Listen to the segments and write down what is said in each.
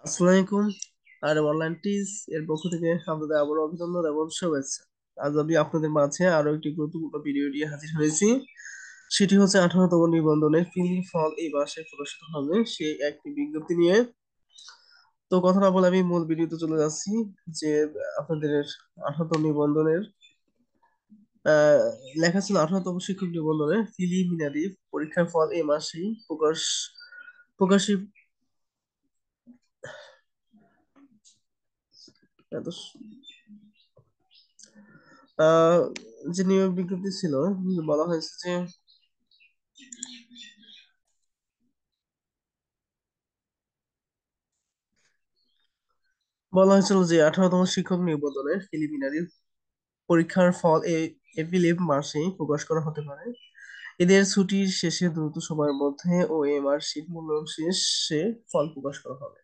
আসসালামু আলাইকুম। আর অনলাইন টিজ এর পক্ষ থেকে আপনাদের আবারও অভিনন্দন এবং শুভেচ্ছা। আজ আমি আপনাদের মাঝে আরো একটি গুরুত্বপূর্ণ ভিডিও নিয়ে হাজির হয়েছি। সেটি হচ্ছে 18তম নিবন্ধনের ফিলিং ফল এই মাসে প্রকাশিত হবে সেই একটি বিজ্ঞপ্তি নিয়ে। তো কথা না বলে আমি মূল ভিডিওতে চলে যাচ্ছি। যে আপনাদের 18তম নিবন্ধনের আহ লেখা ছিল 18তম শিক্ষক নিবন্ধনের প্রিলিমিনারি পরীক্ষার ফল এই মাসেই প্রকাশিত। এত আহ যে নিয়োগ বিজ্ঞপ্তি ছিল, বলা হয়েছে যে বলা হয়েছিল যে 18তম শিক্ষক নিবন্ধনে প্রিলিমিনারি পরীক্ষার ফল এপ্রিল মাসে প্রকাশ করা হতে পারে। এদের ছুটির শেষে দ্রুত সময়ের মধ্যে ও এ মার্কশিট মূল্যায়ন শেষে ফল প্রকাশ করা হবে।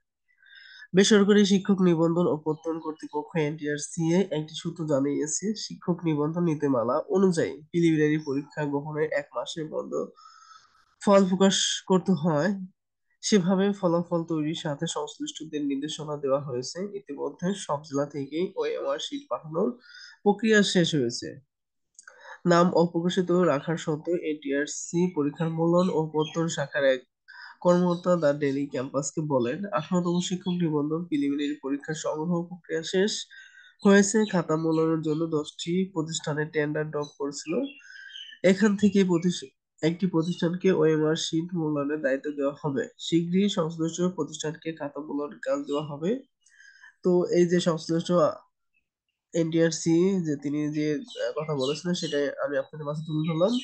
বেসরকারি শিক্ষক নিবন্ধন ও প্রত্যয়ন কর্তৃপক্ষ এনটিআরসি একটি সূত্র জানিয়েছে, শিক্ষক নিবন্ধন নীতিমালা অনুযায়ী প্রিলিমিনারি পরীক্ষা গ্রহণের 1 মাসের মধ্যে ফল প্রকাশ করতে হয়। সেভাবে ফলাফল তৈরির সাথে সংশ্লিষ্টদের নির্দেশনা দেওয়া হয়েছে। ইতিমধ্যে সব জেলা থেকেই ওএমআর শিট পাঠানোর প্রক্রিয়া শেষ হয়েছে। নাম অপ্রকাশিত রাখার সত্ত্বেও এনটিআরসি পরীক্ষার মূল্যায়ন ও প্রত্যয়ন শাখার এক কর্মকর্তা দ্য ডেইলি ক্যাম্পাসকে বলেন, 18তম শিক্ষক নিবন্ধন প্রিলিমিনারি পরীক্ষার সংগ্রহ প্রক্রিয়া শেষ হয়েছে। খাতা মূল্যায়নের জন্য 10টি প্রতিষ্ঠানে টেন্ডার ড্রপ করেছিল। এখান থেকে একটি প্রতিষ্ঠানকে ওএমআর শিট মূল্যায়নের দায়িত্ব দেওয়া হবে। শীঘ্রই সংশ্লিষ্ট প্রতিষ্ঠানকে খাতা মূল্যায়নের কাজ দেওয়া হবে। তো এই যে সংশ্লিষ্ট এনটিআরসি যে তিনি যে কথা বলেছিলেন সেটাই আমি আপনাদের মাঝে তুলে ধরলাম।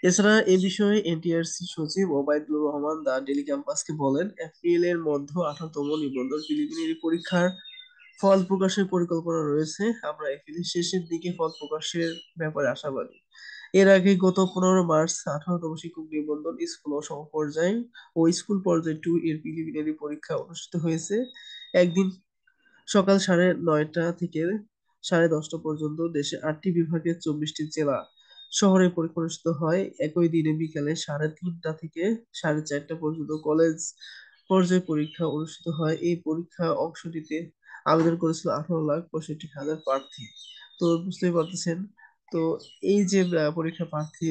এছাড়া এ বিষয়ে এনটিআরসি সচিব ওবায়দুর রহমান দা ডেলি ক্যাম্পাসকে বলেন, এপ্রিলের মধ্যে 18তম নিবন্ধন প্রিলিমিনারি পরীক্ষার ফল প্রকাশের পরিকল্পনা রয়েছে। আমরা এপ্রিলের শেষের দিকে ফল প্রকাশের ব্যাপারে আশাবাদী। এর আগে গত 15 মার্চ 18তম শিক্ষক নিবন্ধন স্কুল ও সমপর্যায় ও স্কুল পর্যায়ে 2 এর প্রিলিমিনারি পরীক্ষা অনুষ্ঠিত হয়েছে। একদিন সকাল 9:30 থেকে 10:30 পর্যন্ত দেশে 8টি বিভাগের 24টি জেলা শহরে পরীক্ষা অনুষ্ঠিত হয়। একই দিনে বিকালে 3:30 থেকে 4:30 পর্যন্ত কলেজ পর্যায়ে পরীক্ষা অনুষ্ঠিত হয়। এই পরীক্ষা অংশ নিতে আবেদন করেছিল 18,65,000 প্রার্থী। তো বুঝতেই পারতেছেন। তো এই যে পরীক্ষা প্রার্থী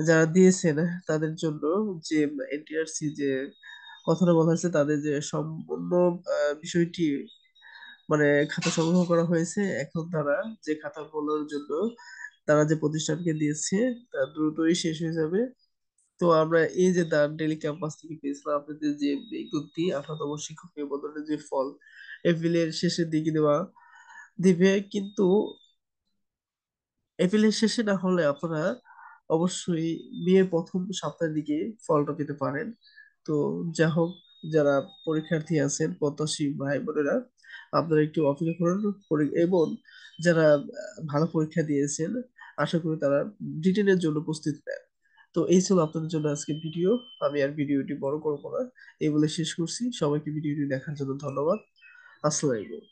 যারা দিয়েছেন তাদের জন্য যে এনটিআরসি যে কথাটা বলা হয়েছে, তাদের যে সম্পূর্ণ বিষয়টি মানে খাতা সংগ্রহ করা হয়েছে। এখন তারা যে খাতা মূল্যায়নের জন্য তারা যে প্রতিষ্ঠানকে দিয়েছে তা দ্রুতই শেষ হয়ে যাবে। তো আমরা এই যে দ্য ডেইলি ক্যাম্পাস থেকে পেয়েছিলাম আপনাদের যে বিজ্ঞপ্তি 18তম শিক্ষক নিবন্ধনের যে ফল এপ্রিলের শেষের দিকে দিবে, কিন্তু এপ্রিলের শেষে না হলে আপনারা অবশ্যই মেয়ের প্রথম সপ্তাহের দিকে ফলটা পেতে পারেন। তো যা হোক, যারা পরীক্ষার্থী আছেন প্রত্যাশী ভাই বোনেরা, আপনারা একটু অপেক্ষা করুন। এবং যারা ভালো পরীক্ষা দিয়েছেন, আশা করি তারা রিটেনের জন্য প্রস্তুতি নেন। তো এই ছিল আপনাদের জন্য আজকে ভিডিও। আমি আর ভিডিওটি বড় করবো না, এই বলে শেষ করছি। সবাইকে ভিডিওটি দেখার জন্য ধন্যবাদ। আসসালামু আলাইকুম।